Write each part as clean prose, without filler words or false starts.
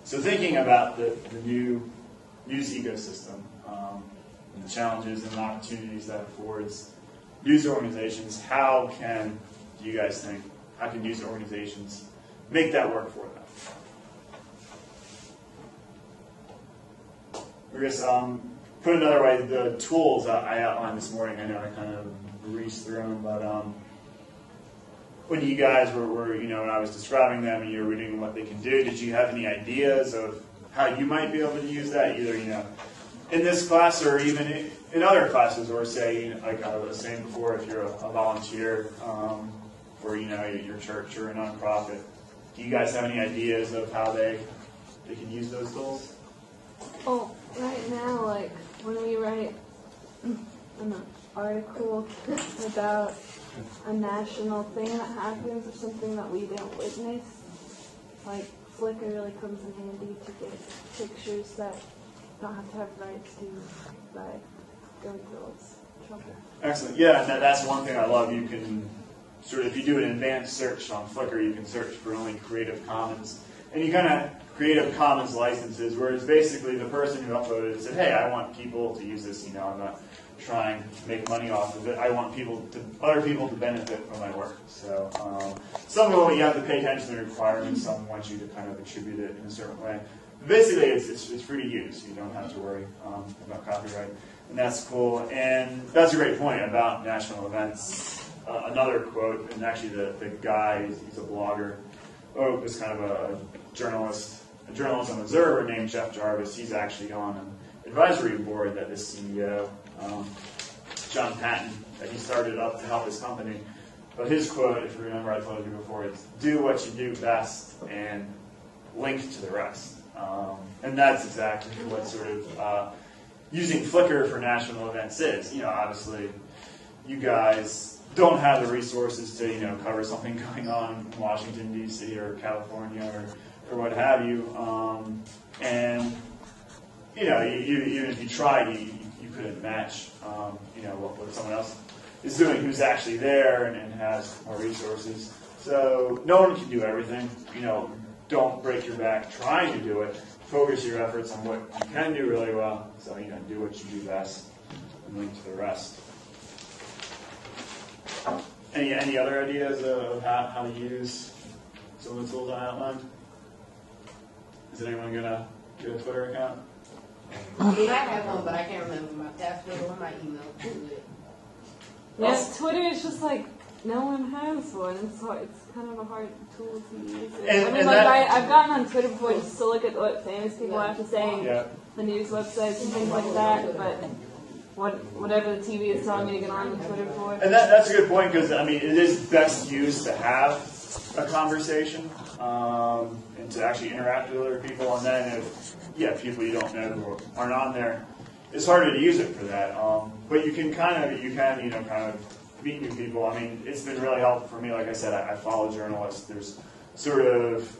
So thinking about the new news ecosystem, and the challenges and opportunities that affords news organizations, do you guys think, how can news organizations make that work for them? I guess, put another way, the tools I outlined this morning, I know I kind of breezed through them, but when you guys were when I was describing them and you were reading what they can do, did you have any ideas of how you might be able to use that, either, in this class or even in other classes, or say, like I was saying before, if you're a volunteer for, your church or a nonprofit, do you guys have any ideas of how they can use those tools? Oh, right now, like, when we write an article about a national thing that happens or something that we didn't witness, like, Flickr really comes in handy to get pictures that don't have to have rights to by going girls trouble. Excellent. Yeah, and that's one thing I love. You can if you do an advanced search on Flickr, you can search for only Creative Commons. And you kind of Creative Commons licenses, whereas basically the person who uploaded it said, hey, I want people to use this, I'm not trying to make money off of it. I want other people to benefit from my work. So some of it you have to pay attention to the requirements. Some want you to kind of attribute it in a certain way. But basically, it's free to use. You don't have to worry about copyright, and that's cool. And that's a great point about national events. Another quote, and actually the guy, he's a blogger, was kind of a journalism observer named Jeff Jarvis. He's actually on an advisory board that this CEO, John Paton, that he started up to help his company. But his quote, if you remember I told you before, is do what you do best and link to the rest. And that's exactly what sort of using Flickr for national events is. Obviously, you guys don't have the resources to, cover something going on in Washington, D.C. or California or what have you. And, even if you tried, you couldn't match, what someone else is doing who's actually there and has more resources. So no one can do everything. Don't break your back trying to do it. Focus your efforts on what you can do really well. So, do what you do best and link to the rest. Any other ideas of how to use some of the tools I outlined? Is anyone going to get a Twitter account? I have one, but I can't remember my password or my email to it. Yes, Twitter is just like, no one has one. It's kind of a hard tool to use. I've gotten on Twitter before just to look at what famous people have to say, the news websites and things like that, but whatever the TV is telling me to get on Twitter for. And that's a good point, because, it is best used to have a conversation and to actually interact with other people. And then if people you don't know who aren't on there, it's harder to use it for that. But you can kind of meet new people. It's been really helpful for me. Like I said, I follow journalists. There's sort of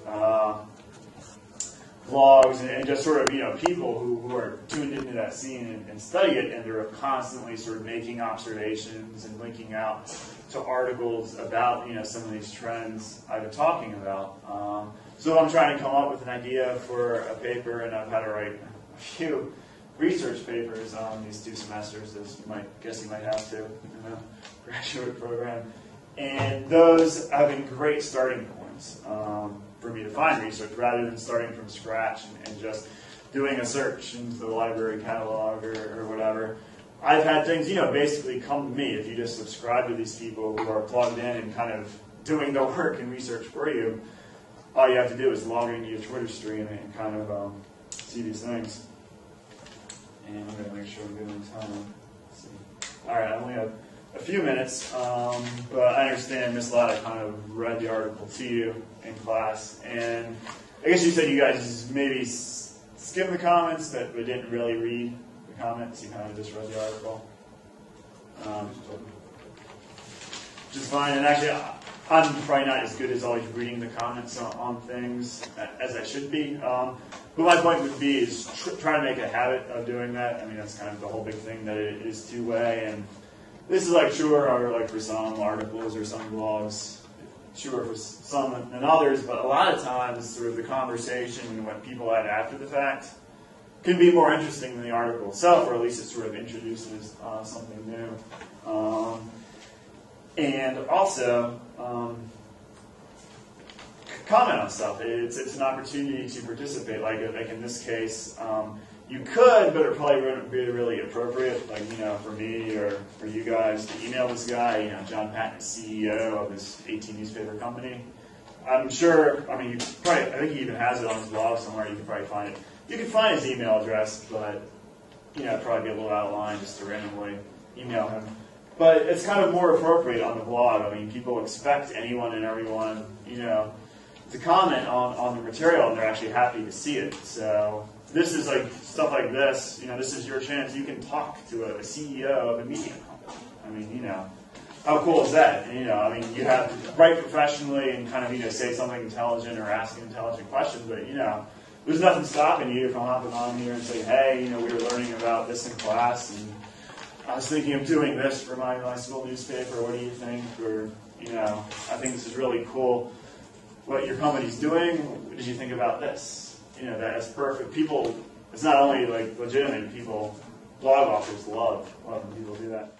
vlogs and just sort of, people who are tuned into that scene and study it, and they're constantly sort of making observations and linking out to articles about, some of these trends I've been talking about. So I'm trying to come up with an idea for a paper, and I've had to write a few research papers on these 2 semesters, as you might have to in a graduate program. And those have been great starting points for me to find research, rather than starting from scratch and just doing a search into the library catalog or whatever. I've had things, basically come to me. If you just subscribe to these people who are plugged in and kind of doing the work and research for you, all you have to do is log into your Twitter stream and kind of see these things. And I'm going to make sure I'm doing time. Let's see. All right, I only have a few minutes, but I understand Ms. Latta kind of read the article to you in class, and I guess you said you guys maybe skimmed the comments, but didn't really read the comments. You kind of just read the article, which is fine. And actually, I'm probably not as good as always reading the comments on things as I should be. But my point would be is try to make a habit of doing that. That's kind of the whole big thing, that it is two-way, and this is true or for some articles or some blogs. sure for some than others, but a lot of times sort of the conversation and what people add after the fact can be more interesting than the article itself, or at least it sort of introduces something new. And also, comment on stuff. It's an opportunity to participate. Like in this case, you could, but it probably wouldn't be really appropriate. Like, you know, for me or for you guys to email this guy. You know, John Paton, CEO of this 18 newspaper company. I'm sure. I mean, I think he even has it on his blog somewhere. You can probably find it. You can find his email address, but you know, it'd probably be a little out of line just to randomly email him. But it's kind of more appropriate on the blog. I mean, people expect anyone and everyone, you know, to comment on the material, and they're actually happy to see it. So this is like stuff like this. You know, this is your chance. You can talk to a CEO of a media company. I mean, you know, how cool is that? And, you know, I mean, you have to write professionally and kind of, you know, say something intelligent or ask intelligent questions, but you know, there's nothing stopping you from hopping on here and saying, hey, you know, we were learning about this in class, and I was thinking of doing this for my school newspaper. What do you think? Or, you know, I think this is really cool. What your company's doing, what did you think about this? You know, that's perfect. People, it's not only like legitimate people, blog authors love when people do that.